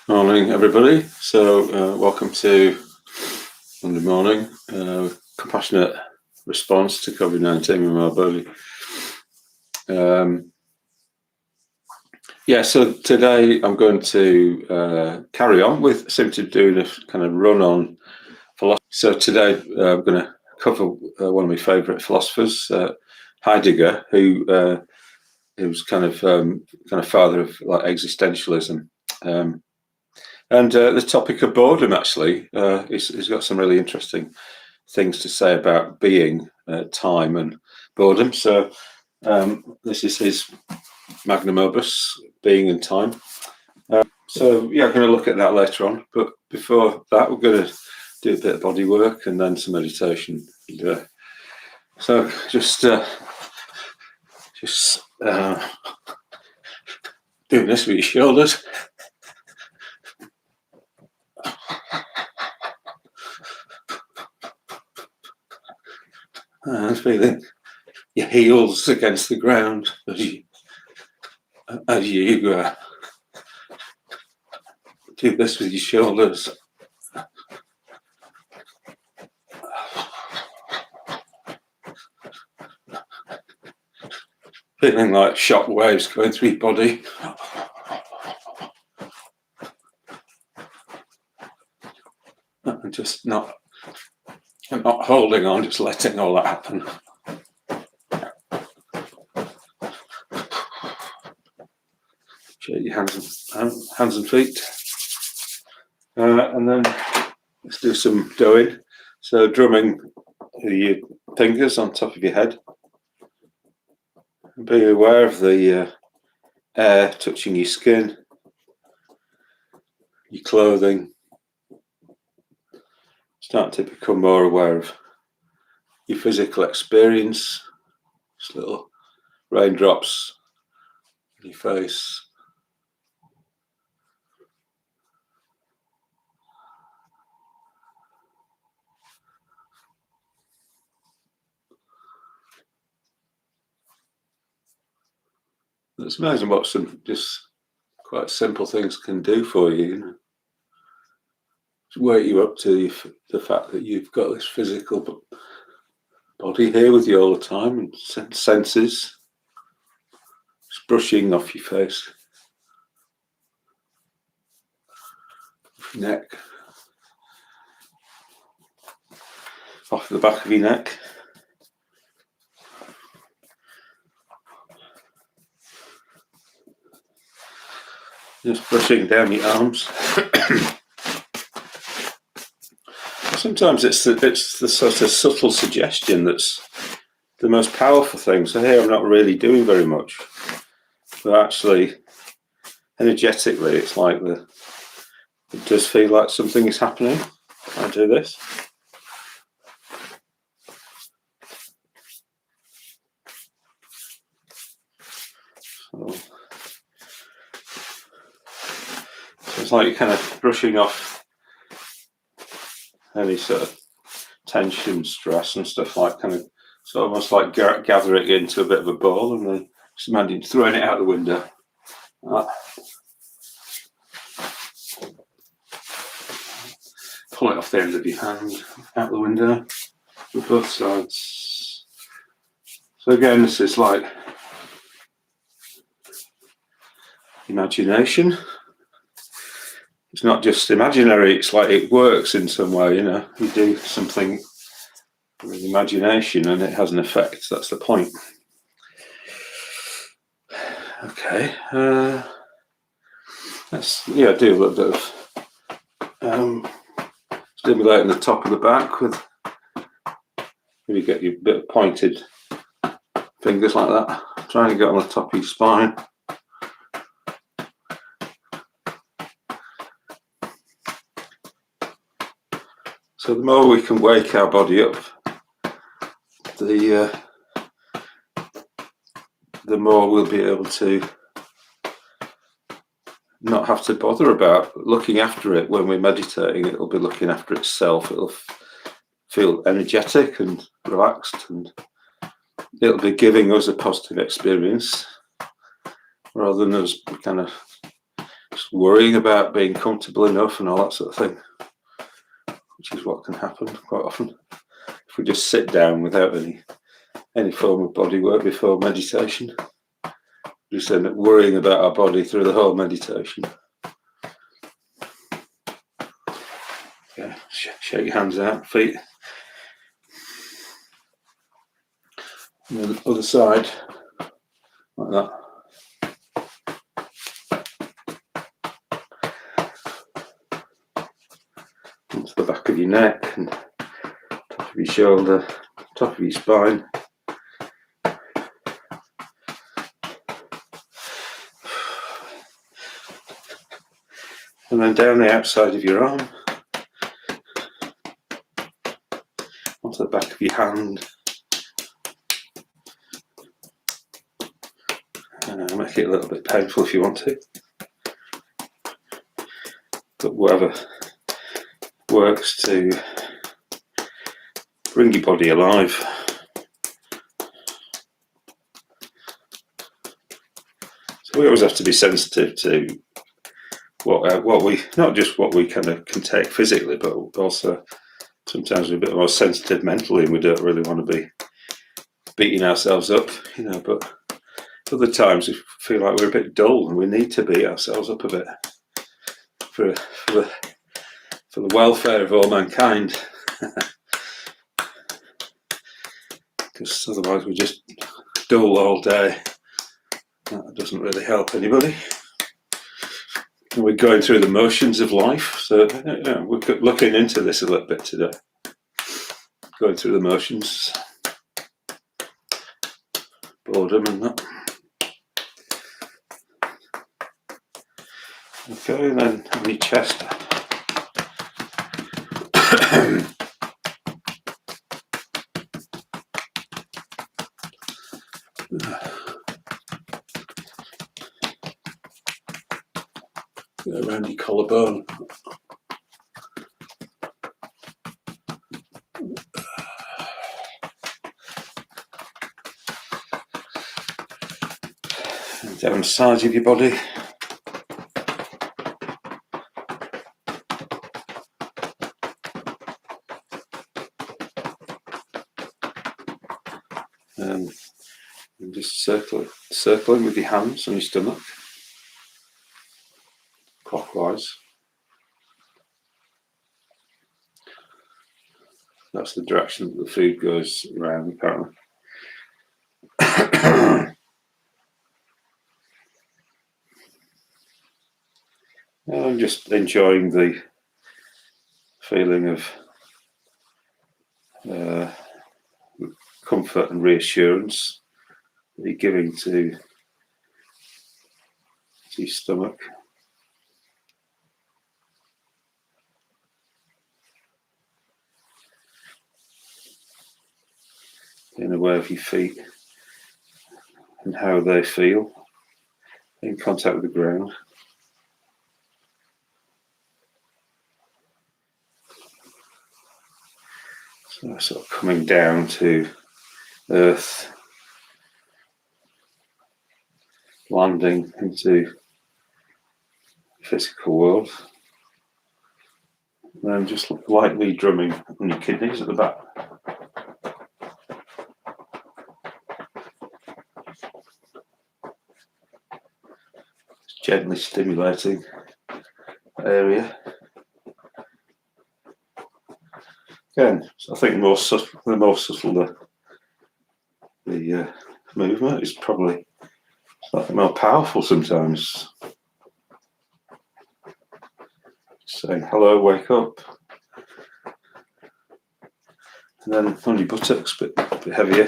Morning, everybody. Welcome to Monday morning. Compassionate response to COVID-19 in my body. So today I'm going to carry on with simply doing a kind of run on philosophy. So today I'm going to cover one of my favourite philosophers, Heidegger, who's kind of father of like existentialism. And the topic of boredom, actually, he's got some really interesting things to say about being, time, and boredom. So this is his magnum opus, Being and Time. I'm going to look at that later on. But before that, we're going to do a bit of body work and then some meditation. So just doing this with your shoulders. And feeling your heels against the ground as you do this with your shoulders. Feeling like shock waves going through your body. And just not holding on, just letting all that happen. Shake your hands and feet. And then let's do some doing. So drumming your fingers on top of your head. Be aware of the air touching your skin, your clothing. Start to become more aware of your physical experience. Just little raindrops in your face. It's amazing what some just quite simple things can do for you. Just wake you up to the fact that you've got this physical body here with you all the time, and senses. Just brushing off your face, off your neck, off the back of your neck. Just brushing down your arms. Sometimes it's the sort of subtle suggestion that's the most powerful thing. So here I'm not really doing very much, but actually, energetically, it's like it does feel like something is happening. I do this. So it's like you're kind of brushing off any sort of tension, stress and stuff, like kind of, it's almost like gather it into a bit of a ball and then just imagine throwing it out the window. Pull it off the end of your hand, out the window, with both sides. So again, this is like imagination. It's not just imaginary, it's like it works in some way, you do something with imagination and it has an effect. That's the point. Okay, let's do a little bit of stimulating the top of the back with, maybe get your bit of pointed fingers like that, trying to get on the top of your spine. So the more we can wake our body up, the more we'll be able to not have to bother about looking after it. When we're meditating, it'll be looking after itself. It'll feel energetic and relaxed, and it'll be giving us a positive experience rather than us kind of just worrying about being comfortable enough and all that sort of thing, which is what can happen quite often if we just sit down without any form of body work before meditation. We just end up worrying about our body through the whole meditation. Okay, shake your hands out, feet. And then the other side, like that. Onto the back of your neck and top of your shoulder, top of your spine. And then down the outside of your arm, onto the back of your hand. Make it a little bit painful if you want to. But whatever works to bring your body alive. So we always have to be sensitive to what we, not just what we kind of can take physically, but also sometimes we're a bit more sensitive mentally and we don't really want to be beating ourselves up, but other times we feel like we're a bit dull and we need to beat ourselves up a bit for the welfare of all mankind. Because otherwise we're just dull all day. That doesn't really help anybody. And we're going through the motions of life, so we're looking into this a little bit today. Going through the motions, boredom and that. Okay, and then on your chest. Around your collarbone. And down the sides of your body. And just circling with your hands on your stomach, clockwise. That's the direction that the food goes around, apparently. I'm just enjoying the feeling of comfort and reassurance that you're giving to your stomach. Being aware of your feet and how they feel in contact with the ground. So sort of coming down to earth, landing into the physical world. And then just lightly drumming on your kidneys at the back. Gently stimulating the area. Again, so I think the more subtle the movement is probably slightly more powerful sometimes. Saying hello, wake up. And then on your buttocks, a bit heavier.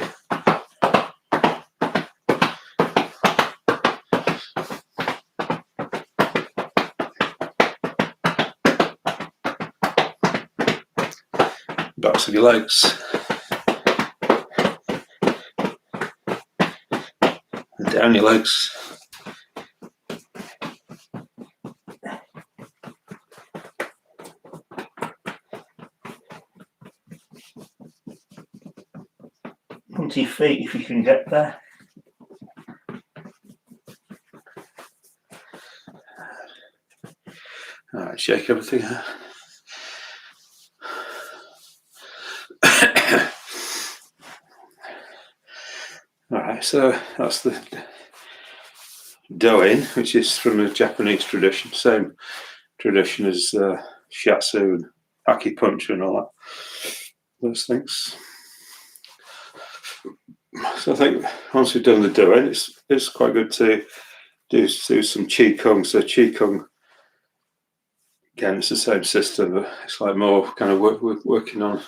Backs of your legs. And down your legs. Onto your feet if you can get there. All right, shake everything. All right, so that's the doin, which is from a Japanese tradition, same tradition as shiatsu and acupuncture and all that, those things. So I think once we've done the doin, it's quite good to do some qigong. So qigong, again, it's the same system, but it's like more kind of working on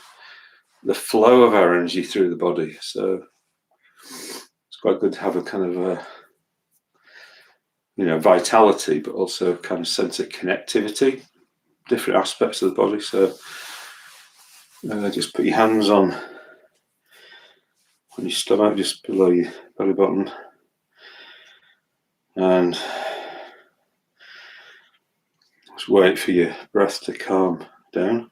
the flow of our energy through the body. So it's quite good to have a kind of vitality, but also kind of sense of connectivity, different aspects of the body. So just put your hands on your stomach, just below your belly button, and just wait for your breath to calm down.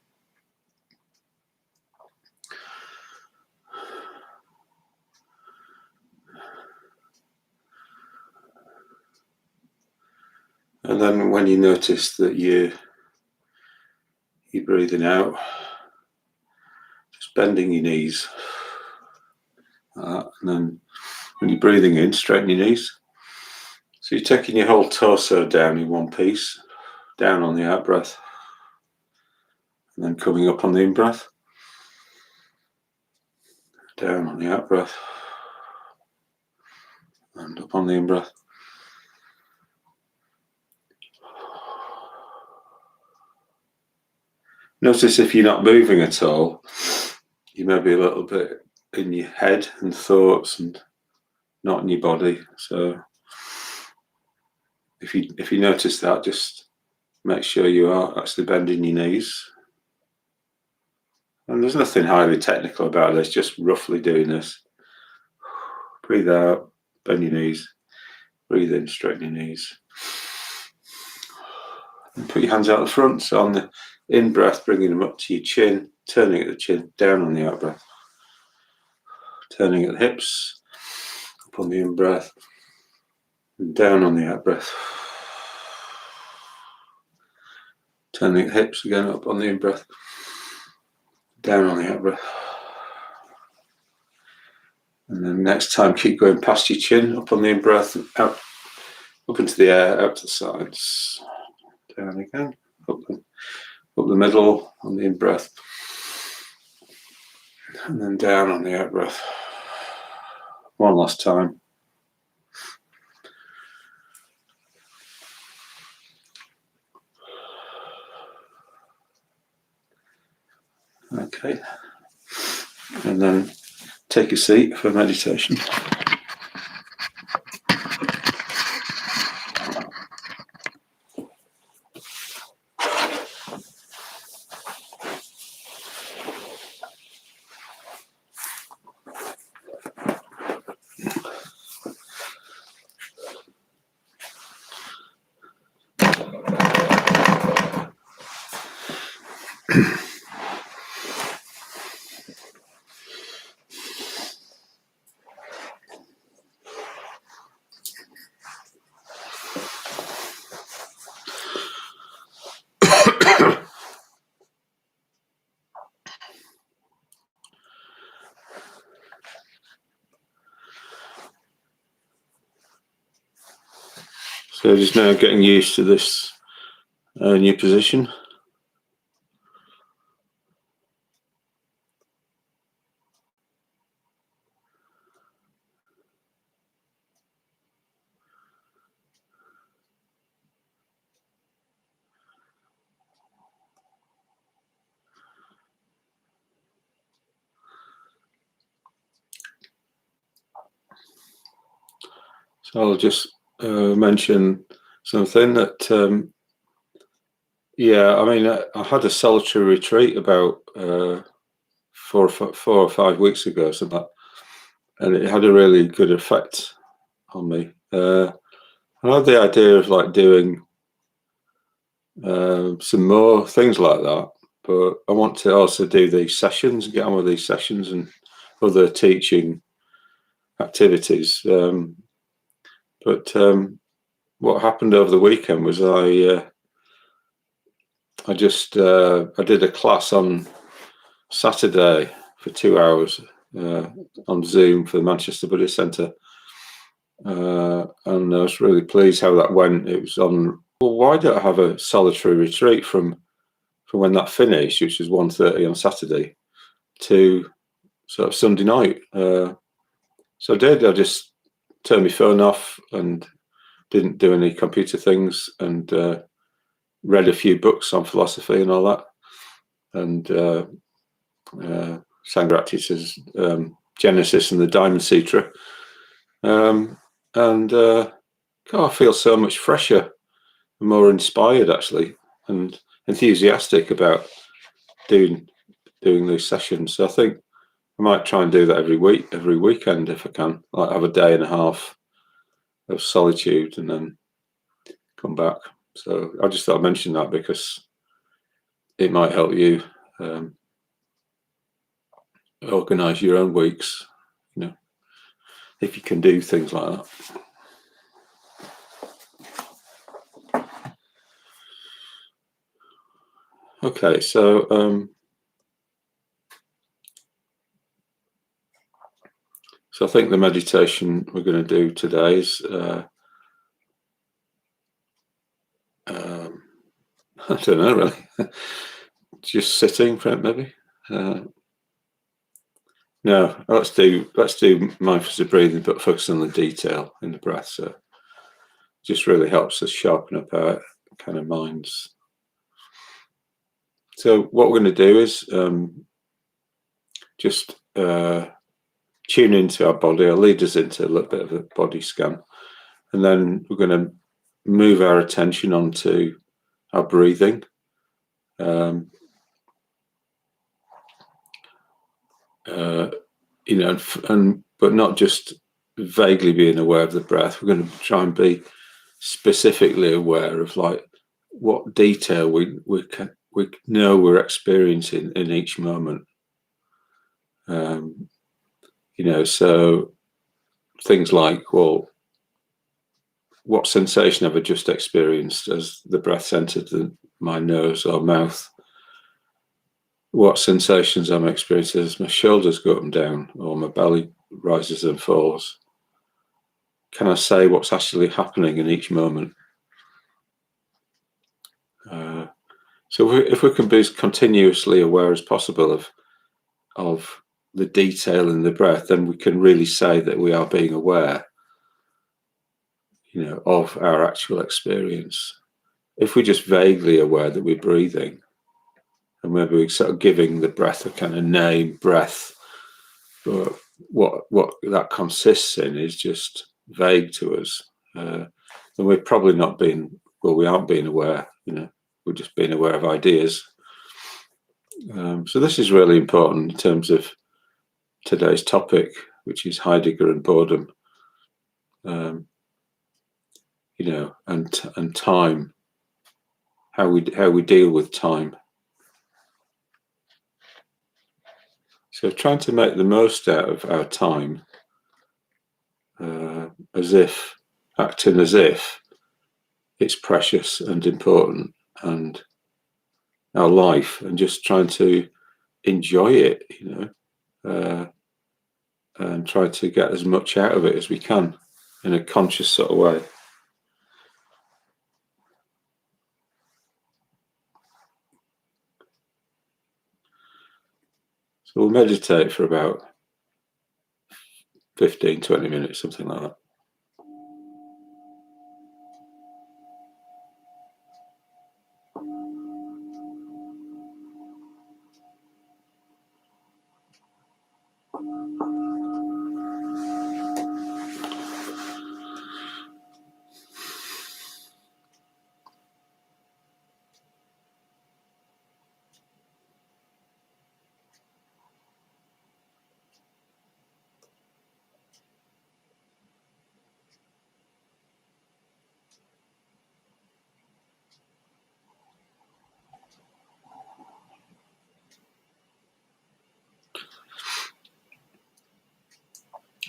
And then when you notice that you're breathing out, just bending your knees. And then when you're breathing in, straighten your knees. So you're taking your whole torso down in one piece, down on the out breath, and then coming up on the in breath, down on the out breath, and up on the in breath. Notice if you're not moving at all, you may be a little bit in your head and thoughts and not in your body. So if you notice that, just make sure you are actually bending your knees. And there's nothing highly technical about this, just roughly doing this. Breathe out, bend your knees. Breathe in, straighten your knees. And put your hands out the front. So on the in breath, bringing them up to your chin, turning at the chin, down on the out breath. Turning at the hips, up on the in breath, and down on the out breath. Turning the hips again, up on the in breath, down on the out breath. And then next time, keep going past your chin, up on the in breath, and out, up into the air, out to the sides. Down again, up the middle on the in breath, and then down on the out breath. One last time. Okay, and then take a seat for meditation. So just now getting used to this new position. So I'll just mention something that, I had a solitary retreat about 4 or 5 weeks ago, something like that, and it had a really good effect on me. I had the idea of like doing some more things like that, but I want to also do these sessions, get on with these sessions and other teaching activities. But what happened over the weekend was I I did a class on Saturday for 2 hours on Zoom for the Manchester Buddhist Centre, and I was really pleased how that went. It was on, well, why don't I have a solitary retreat from when that finished, which was 1:30 on Saturday, to sort of Sunday night. So I did. I just turned my phone off and didn't do any computer things, and read a few books on philosophy and all that, and Sangharakshita's Genesis and the Diamond Sutra, and I feel so much fresher and more inspired, actually, and enthusiastic about doing these sessions. So I think I might try and do that every weekend if I can, like have a day and a half of solitude and then come back. So I just thought I'd mention that because it might help you organise your own weeks, if you can do things like that. Okay, so I think the meditation we're going to do today is I don't know, really. Just sitting, maybe. No, let's do mindfulness of breathing, but focus on the detail in the breath. So it just really helps us sharpen up our kind of minds. So what we're going to do is just tune into our body. I'll lead us into a little bit of a body scan, and then we're going to move our attention onto our breathing. But not just vaguely being aware of the breath. We're going to try and be specifically aware of like what detail we know we're experiencing in each moment. So things like, well, what sensation have I just experienced as the breath entered my nose or mouth? What sensations I'm experiencing as my shoulders go up and down or my belly rises and falls? Can I say what's actually happening in each moment? So if we can be as continuously aware as possible of the detail in the breath, then we can really say that we are being aware, of our actual experience. If we're just vaguely aware that we're breathing, and maybe we're sort of giving the breath a kind of name, breath, but what that consists in is just vague to us. And we're probably we aren't being aware, we're just being aware of ideas. So this is really important in terms of today's topic, which is Heidegger and boredom, and time, how we deal with time. So trying to make the most out of our time, acting as if it's precious and important and our life, and just trying to enjoy it, and try to get as much out of it as we can in a conscious sort of way. So we'll meditate for about 15, 20 minutes, something like that.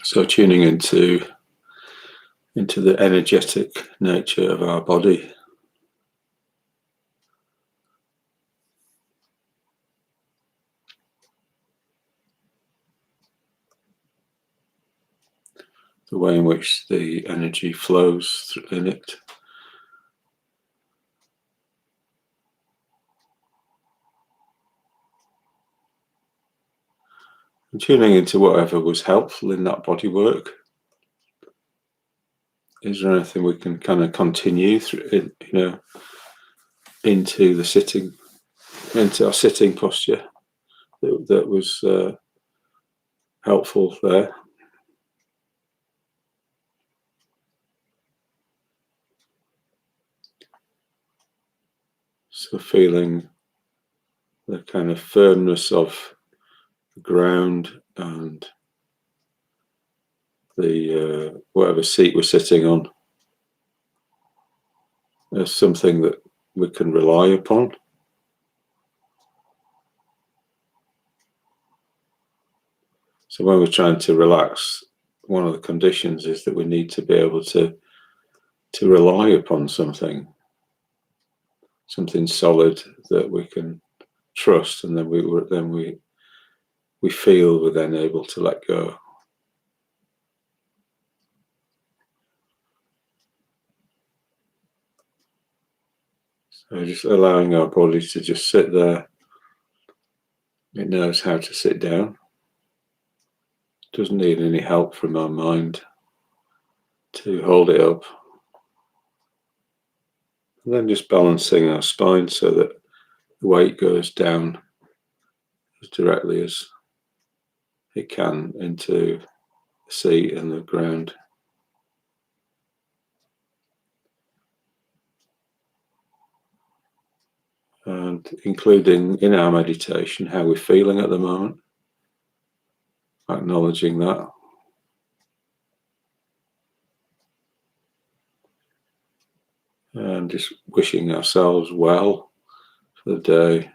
So tuning into the energetic nature of our body. the way in which the energy flows in it. And tuning into whatever was helpful in that body work. Is there anything we can kind of continue through, into the sitting, into our sitting posture that was helpful there? So feeling the kind of firmness of the ground and the whatever seat we're sitting on as something that we can rely upon. So when we're trying to relax, one of the conditions is that we need to be able to rely upon something solid that we can trust, and then we feel we're then able to let go. So just allowing our body to just sit there. It knows how to sit down. Doesn't need any help from our mind to hold it up. And then just balancing our spine so that the weight goes down as directly as it can into the seat and the ground. And including in our meditation how we're feeling at the moment, acknowledging that. And just wishing ourselves well for the day,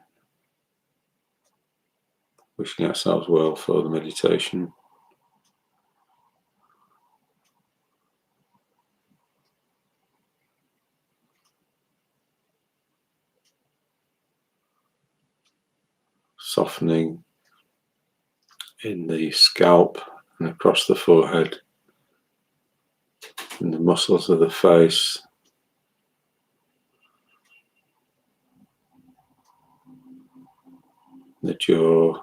wishing ourselves well for the meditation. Softening in the scalp and across the forehead, in the muscles of the face, the jaw,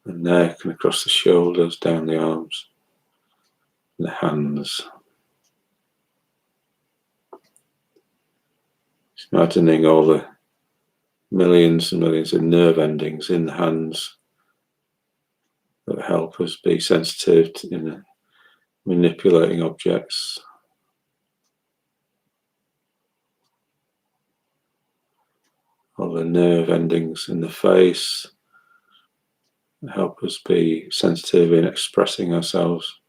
the neck, and across the shoulders, down the arms, and the hands. Just imagining all the millions and millions of nerve endings in the hands that help us be sensitive to manipulating objects. All the nerve endings in the face help us be sensitive in expressing ourselves.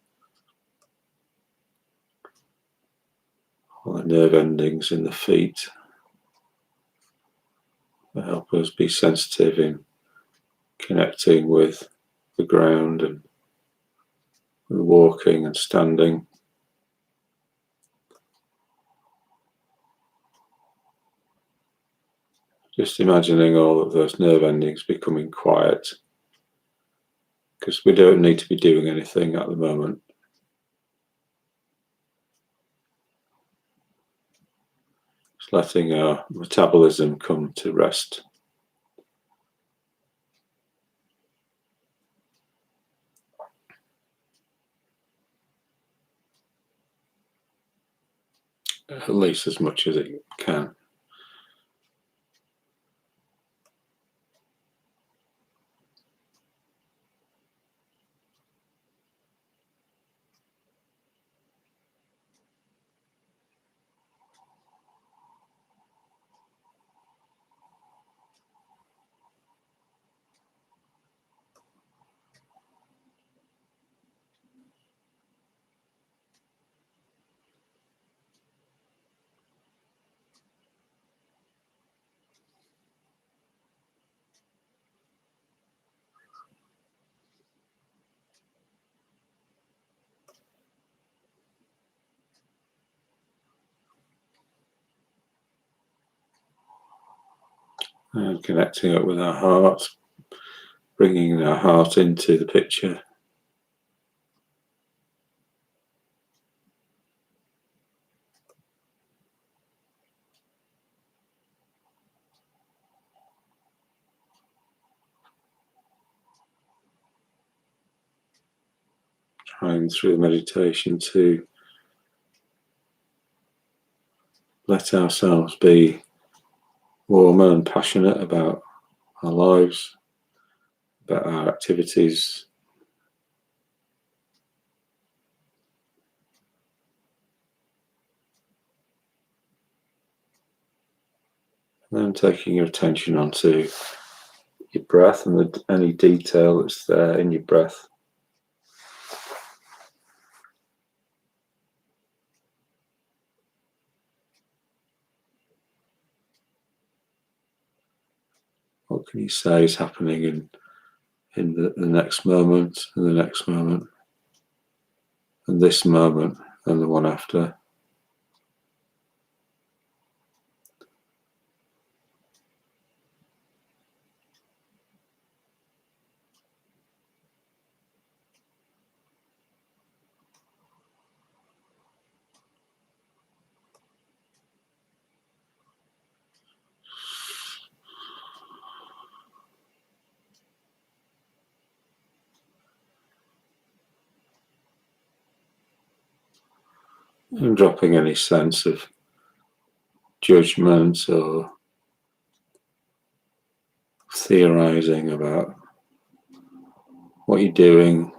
All the nerve endings in the feet help us be sensitive in connecting with the ground and walking and standing. Just imagining all of those nerve endings becoming quiet, because we don't need to be doing anything at the moment. Just letting our metabolism come to rest. At least as much as it can. And connecting up with our heart, bringing our heart into the picture. Trying through the meditation to let ourselves be warmer and passionate about our lives, about our activities, and then taking your attention onto your breath and any detail that's there in your breath. What can you say is happening in the next moment, and the next moment, and this moment, and the one after? And dropping any sense of judgment or theorizing about what you're doing.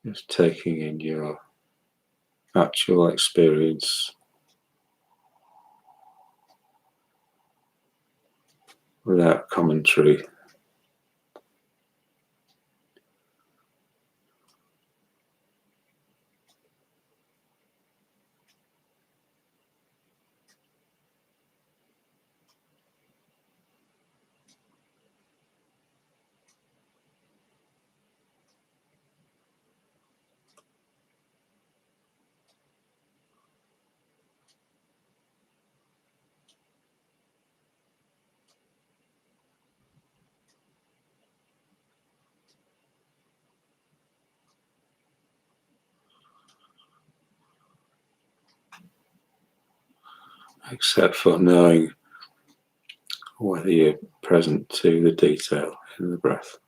Just taking in your actual experience without commentary. Except for knowing whether you're present to the detail in the breath.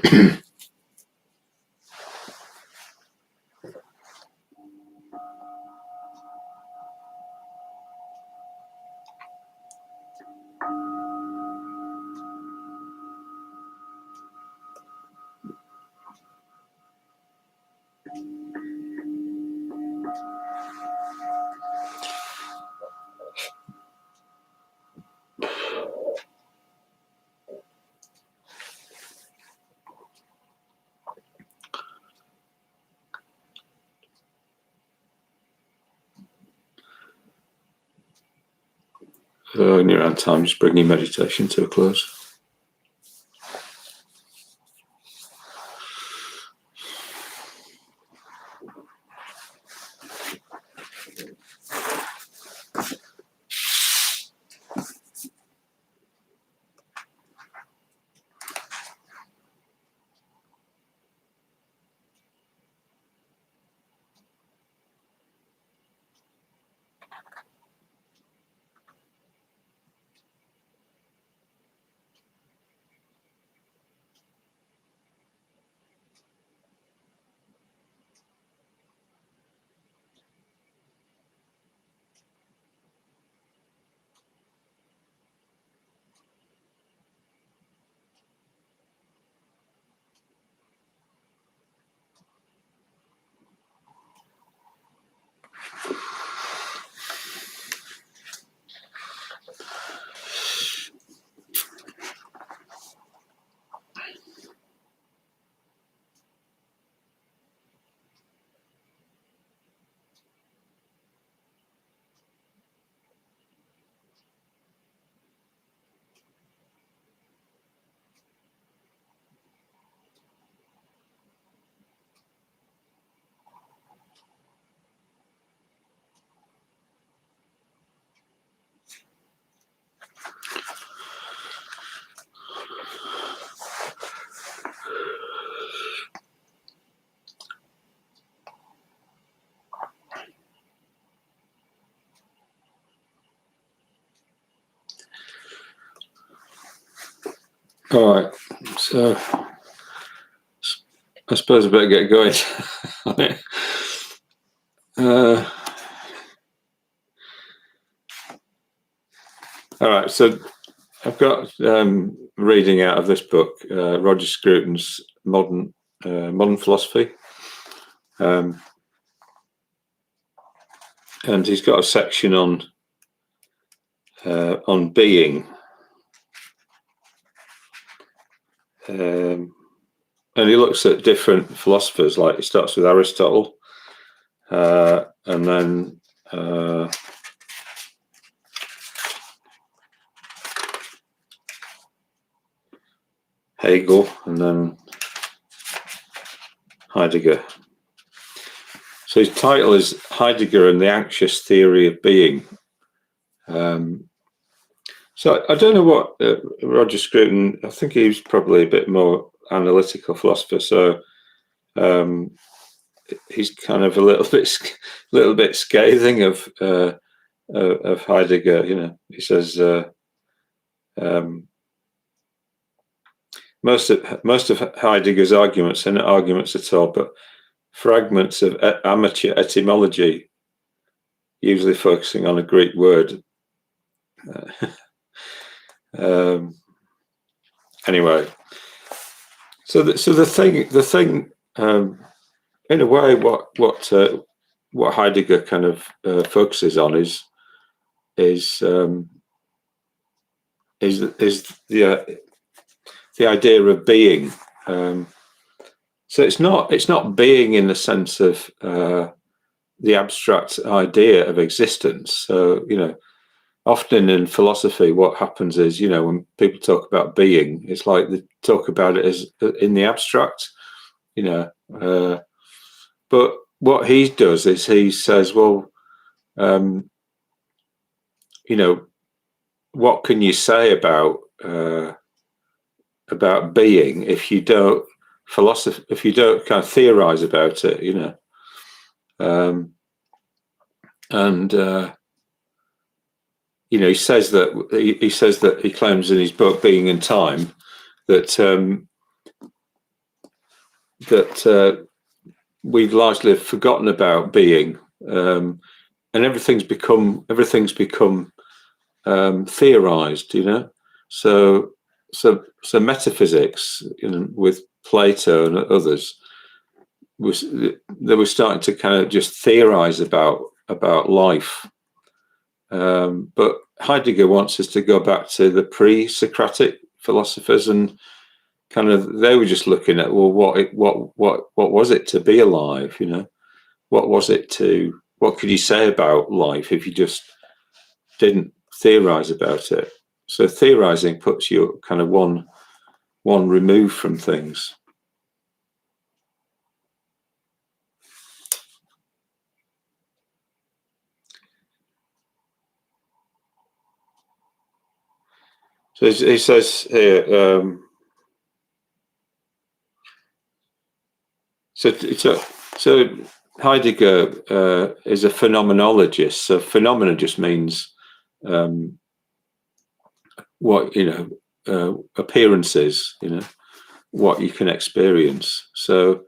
In your own time, just bring your meditation to a close. All right, so I suppose I better get going. All right, so I've got reading out of this book, Roger Scruton's Modern Philosophy, and he's got a section on being, and he looks at different philosophers. Like he starts with Aristotle, and then Hegel, and then Heidegger. So his title is Heidegger and the Anxious Theory of Being. So I don't know what Roger Scruton, I think he was probably a bit more analytical philosopher. So he's kind of a little bit scathing of Heidegger. You know, he says most of Heidegger's arguments are not arguments at all, but fragments of amateur etymology, usually focusing on a Greek word. Anyway, so the thing, in a way, what Heidegger kind of focuses on is the idea of being. So it's not being in the sense of the abstract idea of existence. So, you know, often in philosophy, what happens is, you know, when people talk about being, it's like they talk about it as in the abstract, you know. But what he does is he says, well, you know, what can you say about being if you don't kind of theorize about it, you know? You know, he says that he claims in his book Being and Time that we've largely forgotten about being, and everything's become theorized. So metaphysics, with Plato and others, they were starting to kind of just theorize about life. But Heidegger wants us to go back to the pre-Socratic philosophers, and kind of they were just looking at, well, what was it to be alive? What could you say about life if you just didn't theorize about it? So theorizing puts you kind of one remove from things. So he says here, so Heidegger is a phenomenologist. So phenomena just means what appearances, what you can experience. So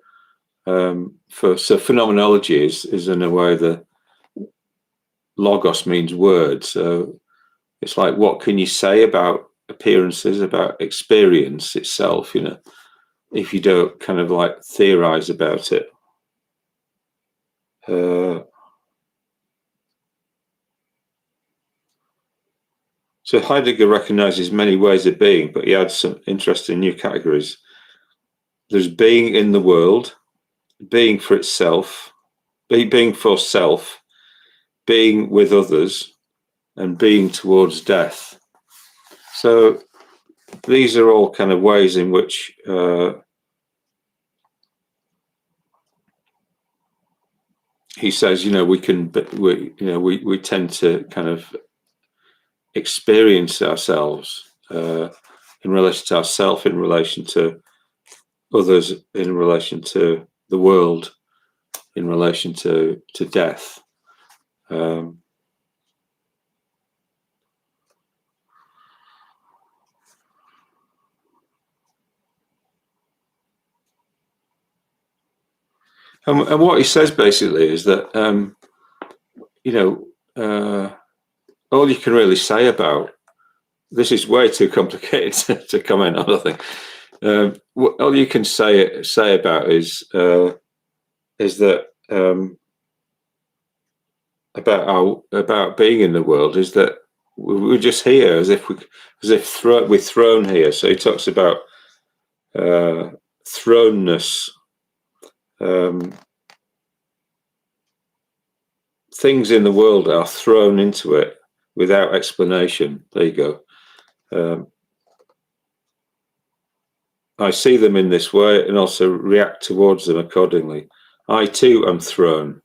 phenomenology is in a way the logos means word. So it's like, what can you say about appearances, about experience itself, if you don't kind of like theorize about it. So Heidegger recognizes many ways of being, but he adds some interesting new categories. There's being in the world, being for itself, being for self, being with others, and being towards death. So these are all kind of ways in which he says, we tend to kind of experience ourselves in relation to ourself, in relation to others, in relation to the world, in relation to death. And what he says basically is that all you can really say about this is way too complicated to comment on. I think all you can say about is that about being in the world is that we're just here as if we're thrown here. So he talks about thrownness. Things in the world are thrown into it without explanation. There you go. I see them in this way and also react towards them accordingly. I too am thrown.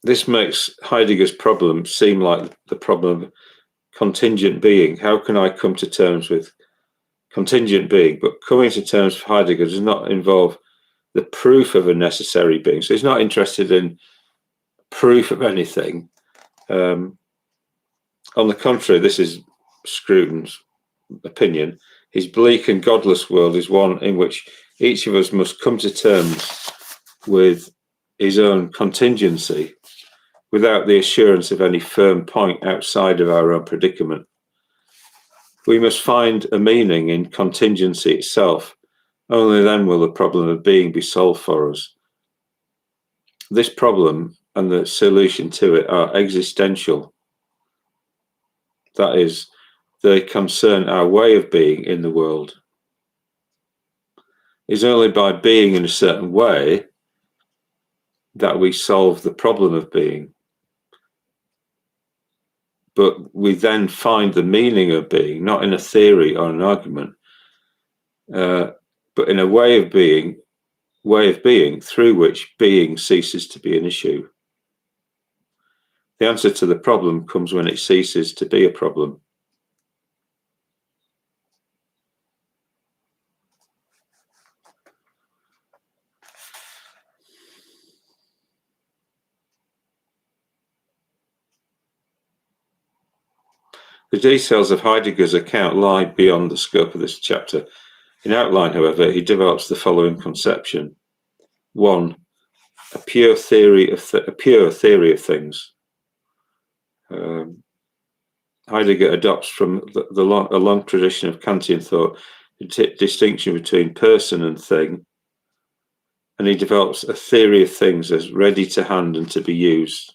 This makes Heidegger's problem seem like the problem of contingent being. How can I come to terms with contingent being? But coming to terms for Heidegger does not involve the proof of a necessary being. So he's not interested in proof of anything. On the contrary, this is Scruton's opinion. His bleak and godless world is one in which each of us must come to terms with his own contingency without the assurance of any firm point outside of our own predicament. We must find a meaning in contingency itself. Only then will the problem of being be solved for us. This problem and the solution to it are existential. That is, they concern our way of being in the world. It's only by being in a certain way that we solve the problem of being. But we then find the meaning of being, not in a theory or an argument, but in a way of being through which being ceases to be an issue. The answer to the problem comes when it ceases to be a problem. The details of Heidegger's account lie beyond the scope of this chapter. In outline, however, he develops the following conception. 1. A pure theory of things. Heidegger adopts from a long tradition of Kantian thought the distinction between person and thing, and he develops a theory of things as ready to hand and to be used.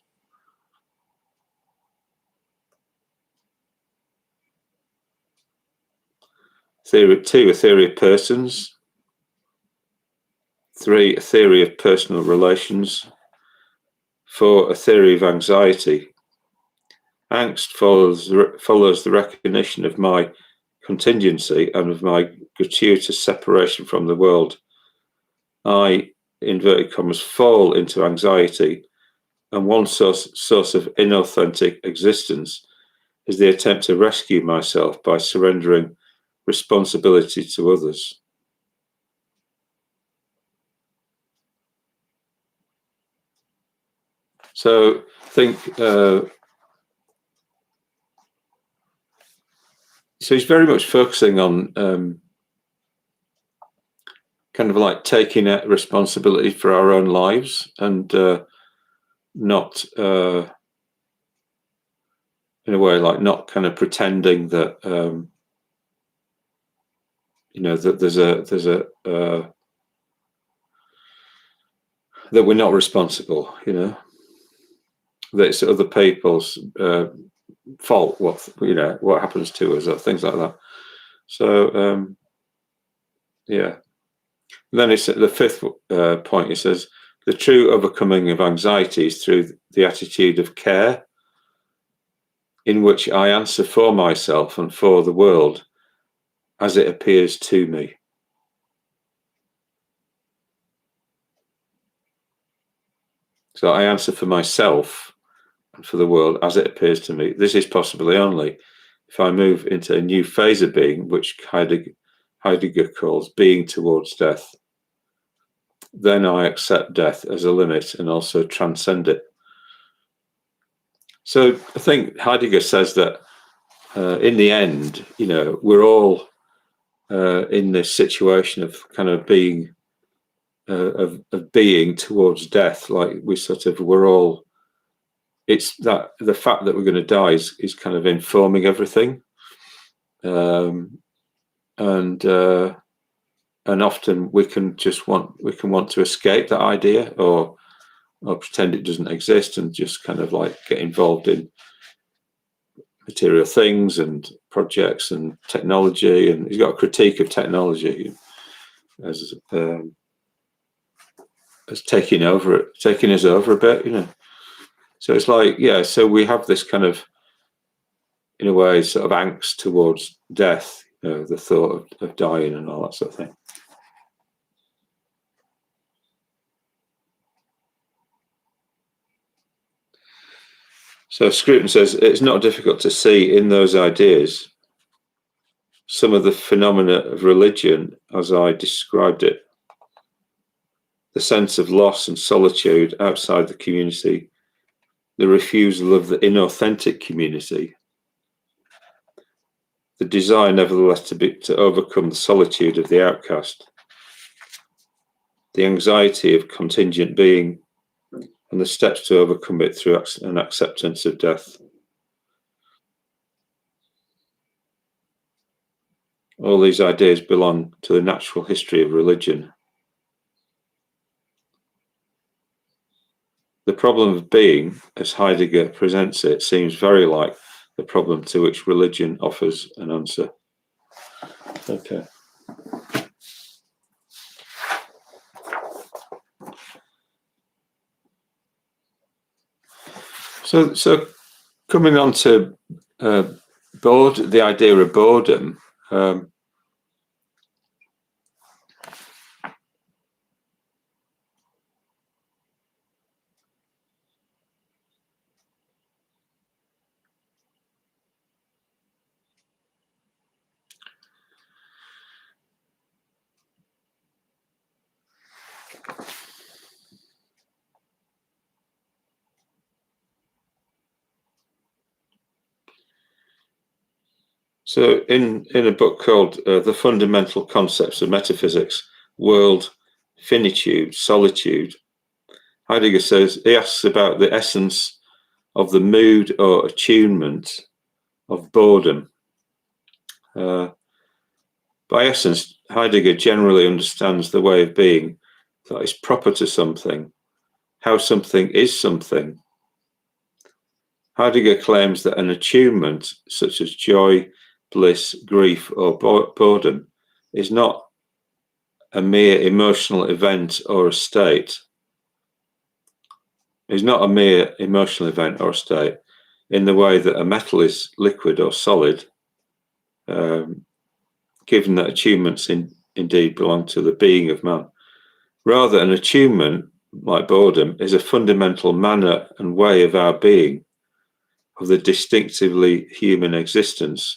Theory 2, a theory of persons. 3, a theory of personal relations. 4, a theory of anxiety. Angst follows the recognition of my contingency and of my gratuitous separation from the world. I, inverted commas, fall into anxiety, and one source of inauthentic existence is the attempt to rescue myself by surrendering responsibility to others. So I think so he's very much focusing on kind of like taking responsibility for our own lives and not in a way like not kind of pretending that that there's a that we're not responsible, that it's other people's fault what happens to us or things like that. So yeah. Then it's the fifth point. He says the true overcoming of anxiety is through the attitude of care, in which I answer for myself and for the world as it appears to me. So I answer for myself and for the world as it appears to me. This is possibly only if I move into a new phase of being, which Heidegger calls being towards death. Then I accept death as a limit and also transcend it. So I think Heidegger says that in the end, we're all in this situation of kind of being of being towards death. Like we're all. It's that the fact that we're going to die is kind of informing everything, and often we can want to escape that idea or pretend it doesn't exist and just kind of like get involved in material things and projects and technology. And he's got a critique of technology as taking us over a bit, So it's like, so we have this kind of, in a way, sort of angst towards death, the thought of dying and all that sort of thing. So Scruton says, it's not difficult to see in those ideas some of the phenomena of religion as I described it. The sense of loss and solitude outside the community, the refusal of the inauthentic community, the desire nevertheless to overcome the solitude of the outcast, the anxiety of contingent being, and the steps to overcome it through an acceptance of death. All these ideas belong to the natural history of religion. The problem of being, as Heidegger presents it, seems very like the problem to which religion offers an answer. Okay. So coming on to the idea of boredom. So in a book called The Fundamental Concepts of Metaphysics, World, Finitude, Solitude, Heidegger says, he asks about the essence of the mood or attunement of boredom. By essence, Heidegger generally understands the way of being that is proper to something, how something is something. Heidegger claims that an attunement, such as joy, bliss, grief, or boredom, is not a mere emotional event or a state. Is not a mere emotional event or a state in the way that a metal is liquid or solid, given that attunements indeed belong to the being of man. Rather, an attunement, like boredom, is a fundamental manner and way of our being, of the distinctively human existence,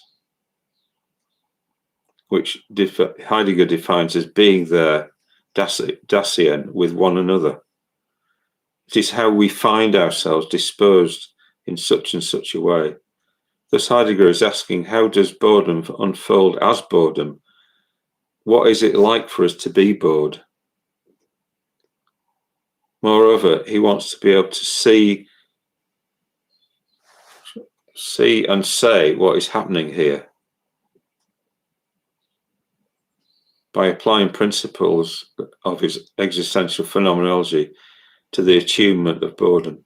which Heidegger defines as being there, Dasein, with one another. It is how we find ourselves disposed in such and such a way. Thus, Heidegger is asking, how does boredom unfold as boredom? What is it like for us to be bored? Moreover, he wants to be able to see and say what is happening here by applying principles of his existential phenomenology to the attunement of boredom.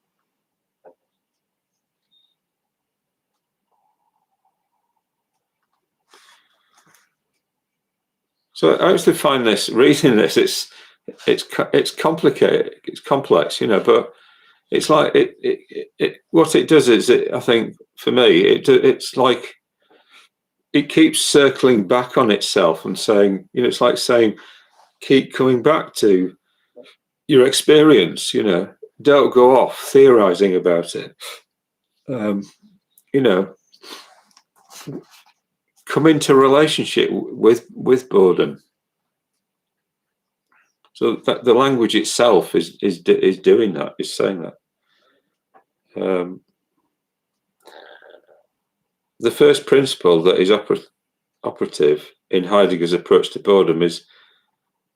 So I actually find this, reading this, it's complicated, it's complex, but it's like what it does is, I think for me, it's like it keeps circling back on itself and saying, it's like saying, keep coming back to your experience, don't go off theorizing about it. Come into relationship with boredom. So that the language itself is doing that, is saying that. The first principle that is operative in Heidegger's approach to boredom is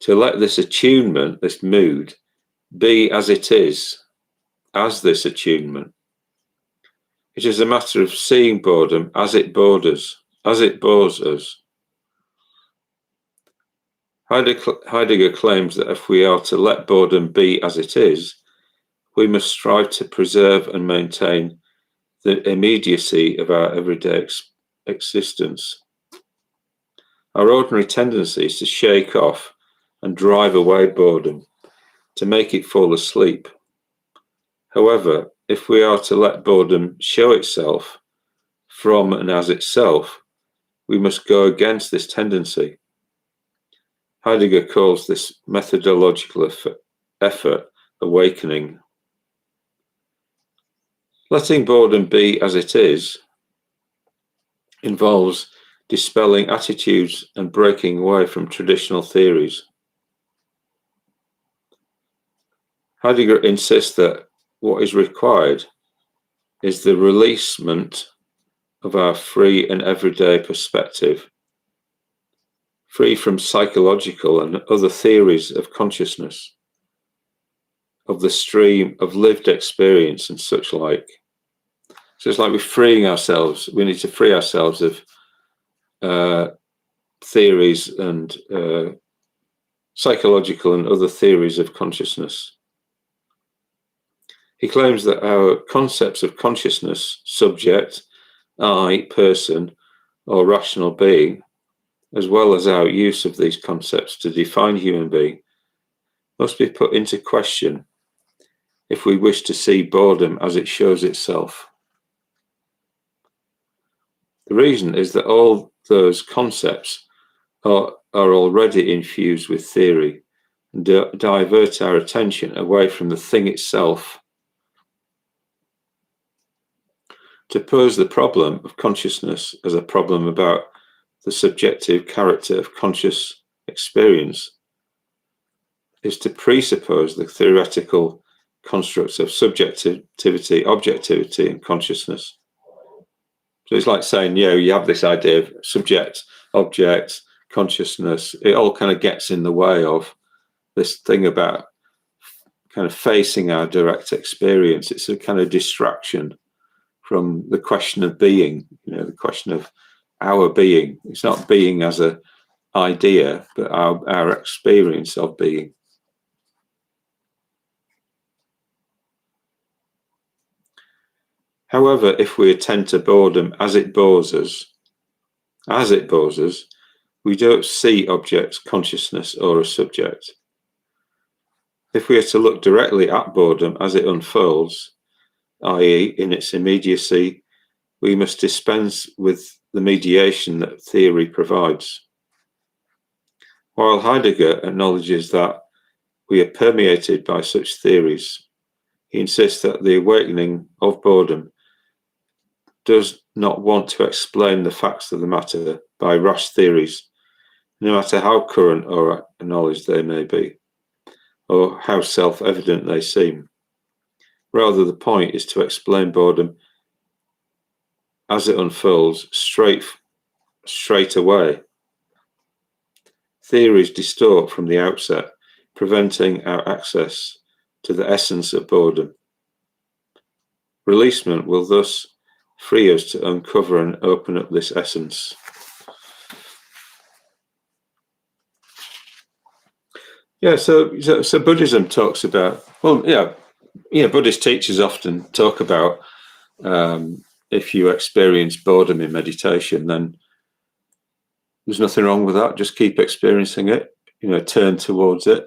to let this attunement, this mood, be as it is, as this attunement. It is a matter of seeing boredom as it bores us. Heidegger claims that if we are to let boredom be as it is, we must strive to preserve and maintain the immediacy of our everyday existence. Our ordinary tendency is to shake off and drive away boredom, to make it fall asleep. However, if we are to let boredom show itself from and as itself, we must go against this tendency. Heidegger calls this methodological effort awakening. Letting boredom be as it is involves dispelling attitudes and breaking away from traditional theories. Heidegger insists that what is required is the releasement of our free and everyday perspective, free from psychological and other theories of consciousness, of the stream of lived experience and such like. So it's like we're freeing ourselves. We need to free ourselves of theories and psychological and other theories of consciousness. He claims that our concepts of consciousness, subject, I, person, or rational being, as well as our use of these concepts to define human being, must be put into question if we wish to see boredom as it shows itself. The reason is that all those concepts are already infused with theory and divert our attention away from the thing itself. To pose the problem of consciousness as a problem about the subjective character of conscious experience is to presuppose the theoretical constructs of subjectivity, objectivity, and consciousness. So it's like saying, you have this idea of subject, object, consciousness. It all kind of gets in the way of this thing about kind of facing our direct experience. It's a kind of distraction from the question of being, the question of our being. It's not being as an idea, but our experience of being. However, if we attend to boredom as it bores us, we don't see objects, consciousness, or a subject. If we are to look directly at boredom as it unfolds, i.e., in its immediacy, we must dispense with the mediation that theory provides. While Heidegger acknowledges that we are permeated by such theories, he insists that the awakening of boredom does not want to explain the facts of the matter by rash theories, no matter how current or acknowledged they may be, or how self-evident they seem. Rather, the point is to explain boredom as it unfolds straight away. Theories distort from the outset, preventing our access to the essence of boredom. Releasement will thus free us to uncover and open up this essence. So Buddhism talks about, Buddhist teachers often talk about if you experience boredom in meditation, then there's nothing wrong with that. Just keep experiencing it, turn towards it.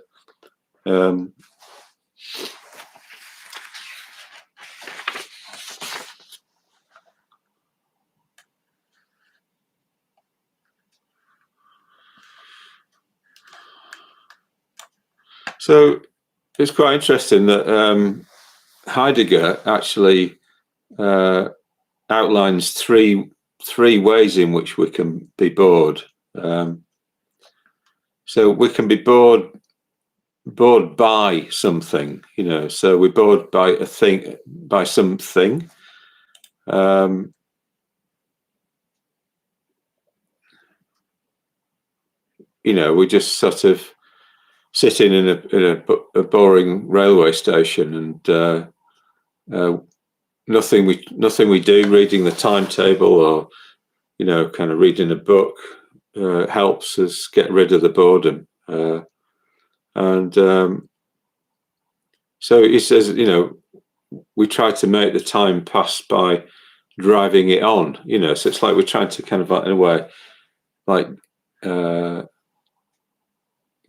So it's quite interesting that Heidegger actually outlines three ways in which we can be bored. So we can be bored by something, so we're bored by a thing, by something. We just sort of sitting in a boring railway station, and nothing we do, reading the timetable or kind of reading a book helps us get rid of the boredom. So he says, we try to make the time pass by driving it on, so it's like we're trying to kind of, in a way, like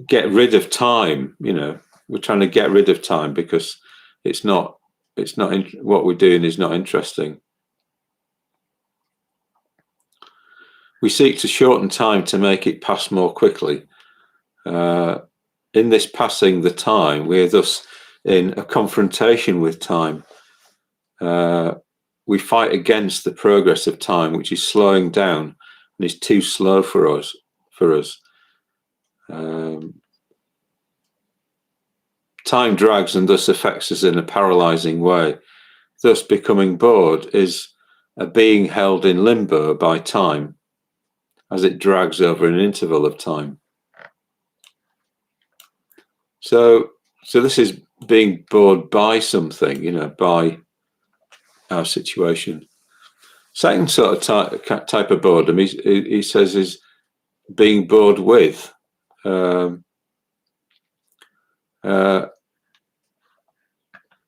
get rid of time. We're trying to get rid of time because it's not what we're doing is not interesting. We seek to shorten time to make it pass more quickly. In this passing the time, we're thus in a confrontation with time. We fight against the progress of time, which is slowing down and is too slow for us. Time drags and thus affects us in a paralyzing way. Thus, becoming bored is a being held in limbo by time as it drags over an interval of time. So this is being bored by something, by our situation. Second sort of type of boredom, he says, is being bored with.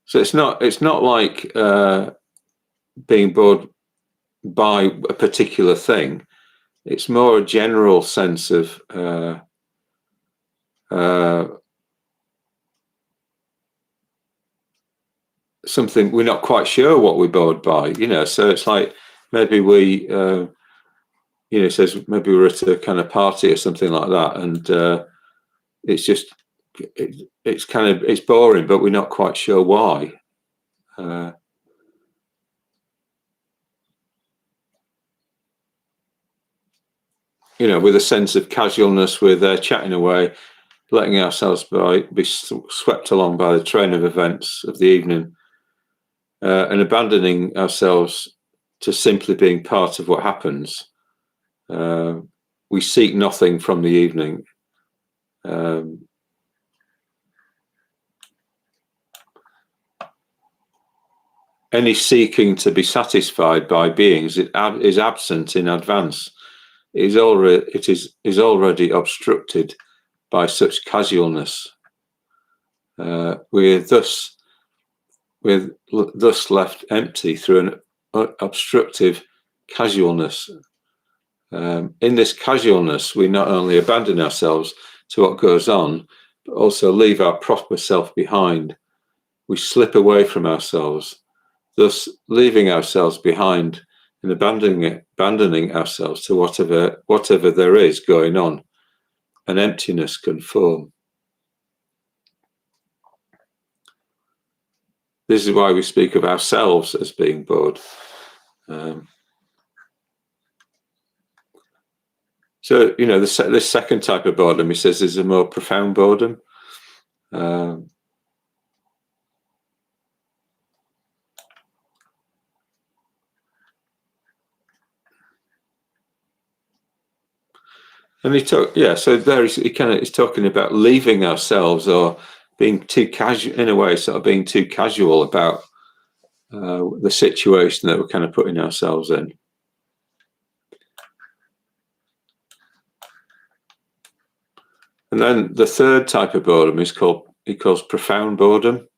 So it's not like being bored by a particular thing. It's more a general sense of something we're not quite sure what we're bored by, So it's like maybe we, it says maybe we're at a kind of party or something like that, and it's just it's boring, but we're not quite sure why. With a sense of casualness, we're there chatting away, letting ourselves be swept along by the train of events of the evening, and abandoning ourselves to simply being part of what happens. We seek nothing from the evening. Any seeking to be satisfied by beings is absent in advance. It is already obstructed by such casualness. We're thus left empty through an obstructive casualness. In this casualness, we not only abandon ourselves to what goes on, but also leave our proper self behind. We slip away from ourselves, thus leaving ourselves behind and abandoning ourselves to whatever there is going on. An emptiness can form. This is why we speak of ourselves as being bored. So, this second type of boredom, he says, is a more profound boredom. And so there he's talking about leaving ourselves, or being too casual, in a way, sort of being too casual about the situation that we're kind of putting ourselves in. And then the third type of boredom he calls profound boredom.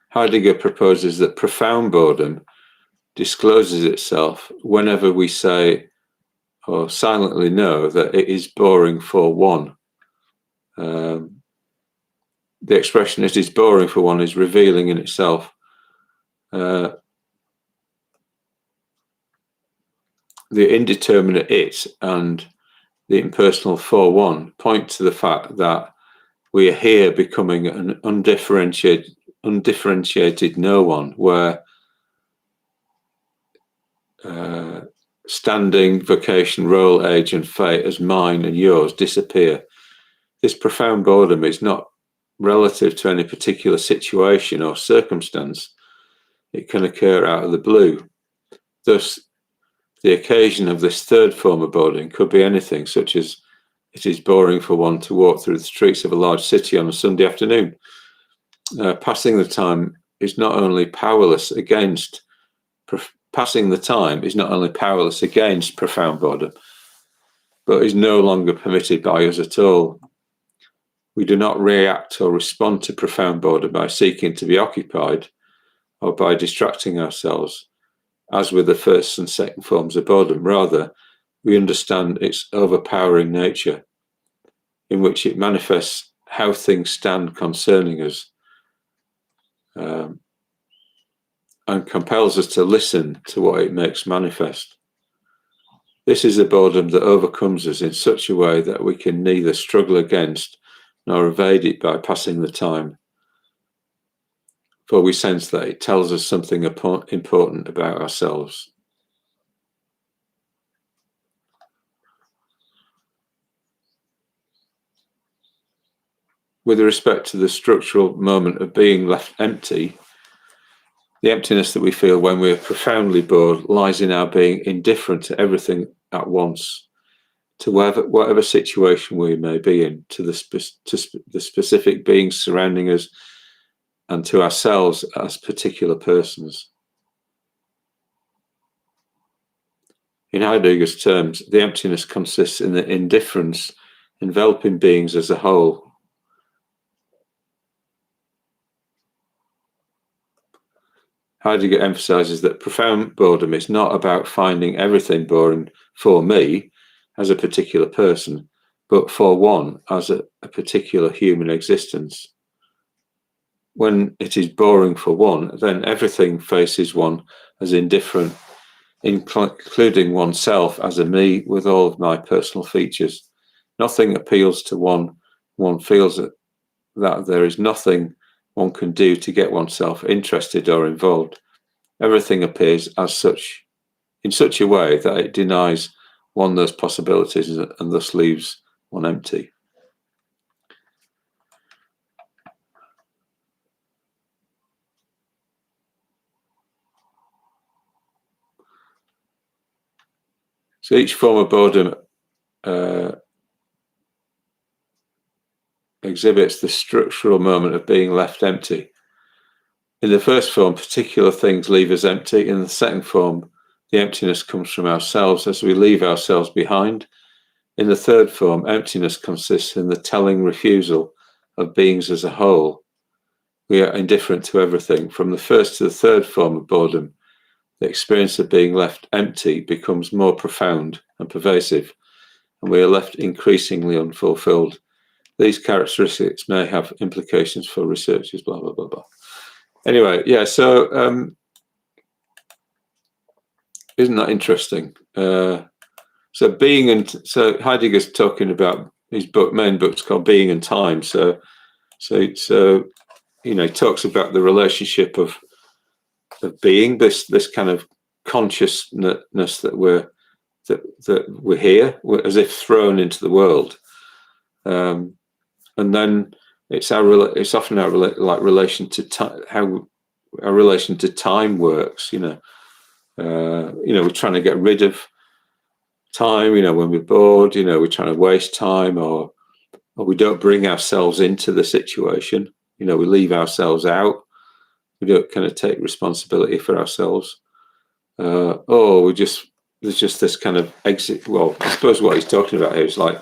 Heidegger proposes that profound boredom discloses itself whenever we say or silently know that it is boring for one. The expression "it is boring for one" is revealing in itself. The indeterminate "it" and the impersonal "for one" point to the fact that we are here becoming an undifferentiated no one, where standing, vocation, role, age, and fate as mine and yours disappear. This profound boredom is not relative to any particular situation or circumstance. It can occur out of the blue. Thus, the occasion of this third form of boredom could be anything, such as it is boring for one to walk through the streets of a large city on a Sunday afternoon. Passing the time is not only powerless against profound boredom, but is no longer permitted by us at all. We do not react or respond to profound boredom by seeking to be occupied or by distracting ourselves, as with the first and second forms of boredom. Rather, we understand its overpowering nature, in which it manifests how things stand concerning us, and compels us to listen to what it makes manifest. This is a boredom that overcomes us in such a way that we can neither struggle against nor evade it by passing the time, for we sense that it tells us something important about ourselves. With respect to the structural moment of being left empty, the emptiness that we feel when we're profoundly bored lies in our being indifferent to everything at once, to whatever situation we may be in, to the specific beings surrounding us, and to ourselves as particular persons. In Heidegger's terms, the emptiness consists in the indifference enveloping beings as a whole. Heidegger emphasizes that profound boredom is not about finding everything boring for me as a particular person, but for one as a particular human existence. When it is boring for one, then everything faces one as indifferent, including oneself as a me with all of my personal features. Nothing appeals to one. One feels that there is nothing one can do to get oneself interested or involved. Everything appears as such, in such a way that it denies one those possibilities and thus leaves one empty. So each form of boredom exhibits the structural moment of being left empty. In the first form, particular things leave us empty. In the second form, the emptiness comes from ourselves as we leave ourselves behind. In the third form, emptiness consists in the telling refusal of beings as a whole. We are indifferent to everything. From the first to the third form of boredom, the experience of being left empty becomes more profound and pervasive, and we are left increasingly unfulfilled. These characteristics may have implications for researchers, blah, blah, blah, blah. Anyway, yeah, so isn't that interesting? So Heidegger's talking about his main book's called Being and Time. So he talks about the relationship of being, this kind of consciousness that we're here, as if thrown into the world, and then it's often our relation to how our relation to time works. We're trying to get rid of time. When we're bored, we're trying to waste time, or we don't bring ourselves into the situation. We leave ourselves out. We don't kind of take responsibility for ourselves. There's just this kind of exit. Well, I suppose what he's talking about here is like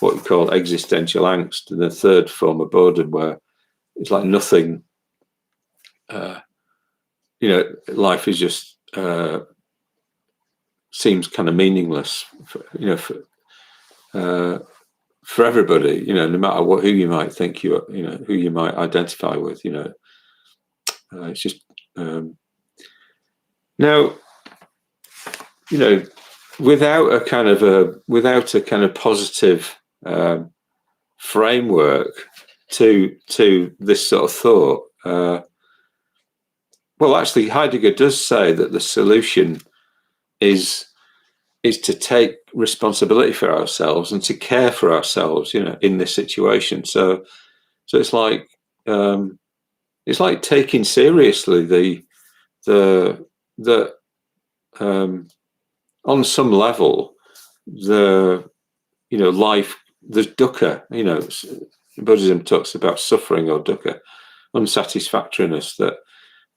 what you call existential angst, and the third form of boredom, where it's like nothing. Life is just seems kind of meaningless, for everybody. No matter who you might think who you might identify with. It's just now. Without a kind of positive framework to this sort of thought. Well, actually, Heidegger does say that the solution is to take responsibility for ourselves and to care for ourselves, in this situation. So it's like taking seriously the on some level, life, there's dukkha. Buddhism talks about suffering or dukkha, unsatisfactoriness, that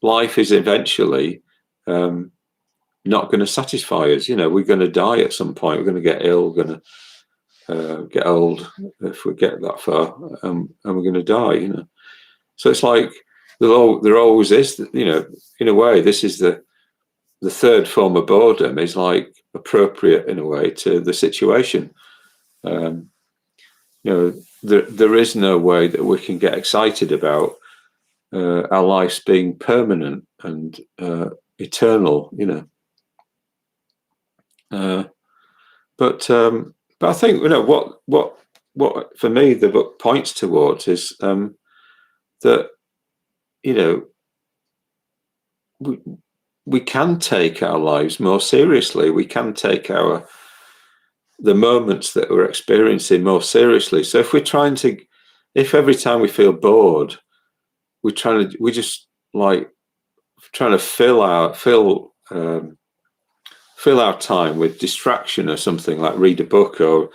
life is eventually not going to satisfy us. We're going to die at some point. We're going to get ill, we're going to get old if we get that far, and we're going to die. So it's like there always is, in a way, this is the third form of boredom is like appropriate in a way to the situation. There is no way that we can get excited about our lives being permanent and eternal, but I think what for me the book points towards is that we can take our lives more seriously. We can take the moments that we're experiencing more seriously. So if every time we feel bored, we're trying to fill our time with distraction or something, like read a book or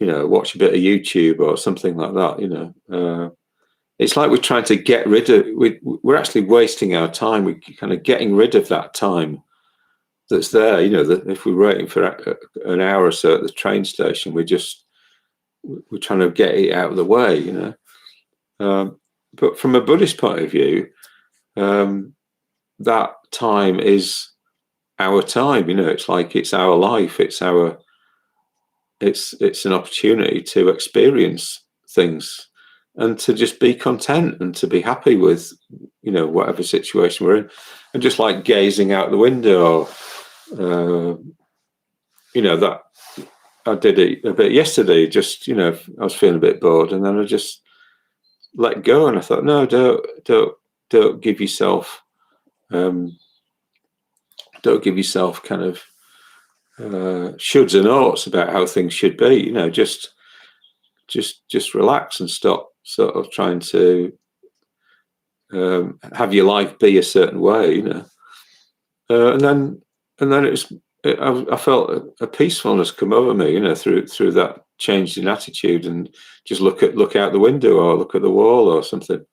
watch a bit of YouTube or something like that. It's like we're trying to get rid of. We're actually wasting our time. We're kind of getting rid of that time that's there. That if we're waiting for an hour or so at the train station, we're trying to get it out of the way. But from a Buddhist point of view, that time is our time. It's like it's our life. It's an opportunity to experience things and to just be content and to be happy with whatever situation we're in, and just like gazing out the window, that I did it a bit yesterday. Just I was feeling a bit bored, and then I just let go, and I thought, no, don't give yourself kind of shoulds and oughts about how things should be. Just relax and stop sort of trying to have your life be a certain way. And then I felt a peacefulness come over me, through that change in attitude, and just look out the window or look at the wall or something.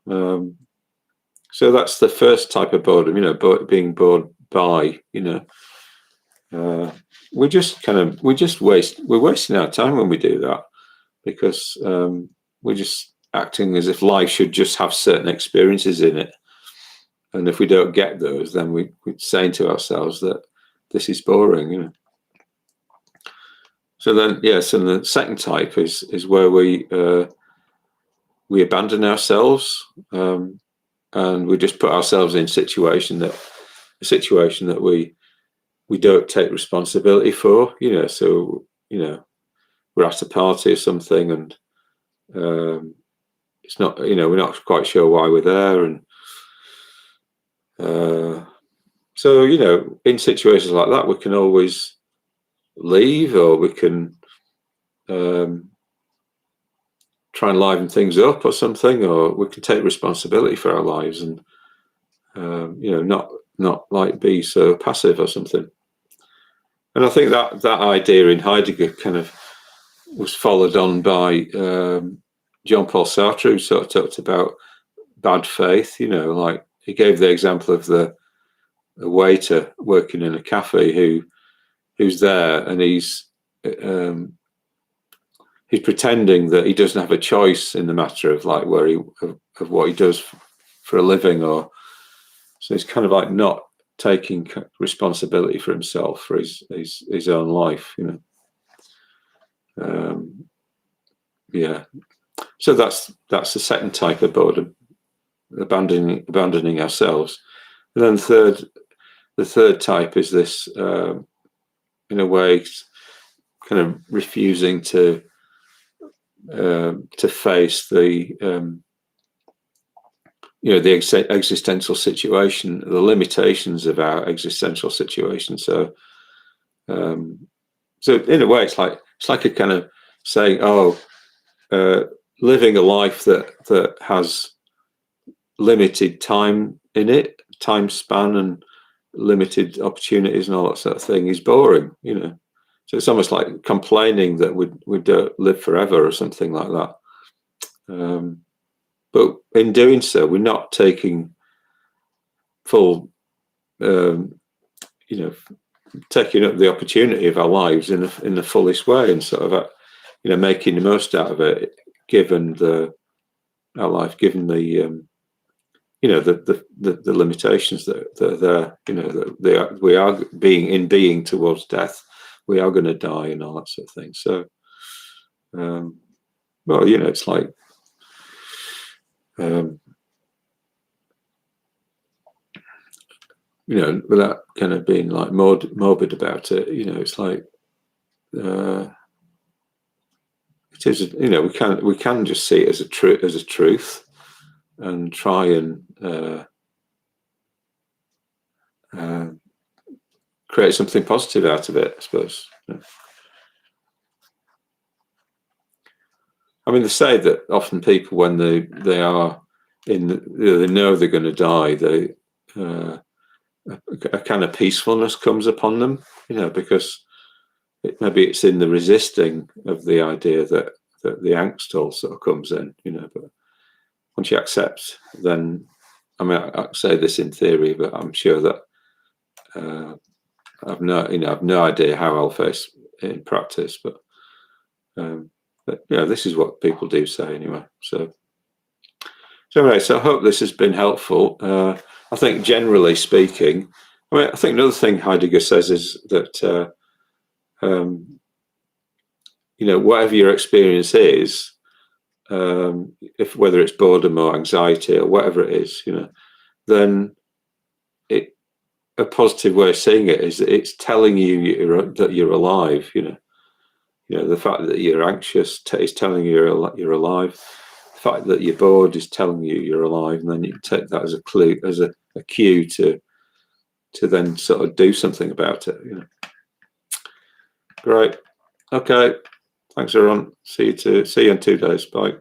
So that's the first type of boredom, being bored by, we're wasting our time when we do that, because we're just acting as if life should just have certain experiences in it. And if we don't get those, then we're saying to ourselves that this is boring, So then, so the second type is where we abandon ourselves, and we just put ourselves in a situation that we don't take responsibility for, So we're at a party or something, and it's not, we're not quite sure why we're there, and so in situations like that, we can always leave, or we can try and liven things up or something, or we can take responsibility for our lives and not like be so passive or something. And I think that idea in Heidegger kind of was followed on by Jean-Paul Sartre, who sort of talked about bad faith. Like he gave the example of a waiter working in a cafe who's there, and he's pretending that he doesn't have a choice in the matter of like of what he does for a living, or so he's kind of like not taking responsibility for himself, for his own life, So that's the second type of boredom, abandoning ourselves. And then the third type is this, in a way, kind of refusing to face the the existential situation, the limitations of our existential situation. So in a way, it's like a kind of saying, living a life that has limited time in it, time span, and limited opportunities and all that sort of thing is boring, So it's almost like complaining that we don't live forever or something like that. But in doing so, we're not taking full, taking up the opportunity of our lives in the fullest way, and sort of, making the most out of it, given our life, given the the limitations that are there. That we are being towards death. We are going to die and all that sort of thing. So, it's like. Without kind of being like morbid about it, it's like it is. We can just see it as a truth, and try and create something positive out of it, I suppose. I mean, they say that often people, when they are they know they're going to die, a kind of peacefulness comes upon them, because maybe it's in the resisting of the idea that the angst all sort of comes in, but once you accept, then, I mean, I say this in theory, but I'm sure that I've no idea how I'll face it in practice, but this is what people do say anyway. So anyway, so I hope this has been helpful. I think generally speaking, I think another thing Heidegger says is that whatever your experience is, if whether it's boredom or anxiety or whatever it is, then a positive way of seeing it is that it's telling you that you're alive. The fact that you're anxious is telling you you're alive. The fact that you're bored is telling you you're alive, and then you take that as a clue, as a cue to then sort of do something about it. Great. Okay. Thanks, everyone. See you in 2 days. Bye.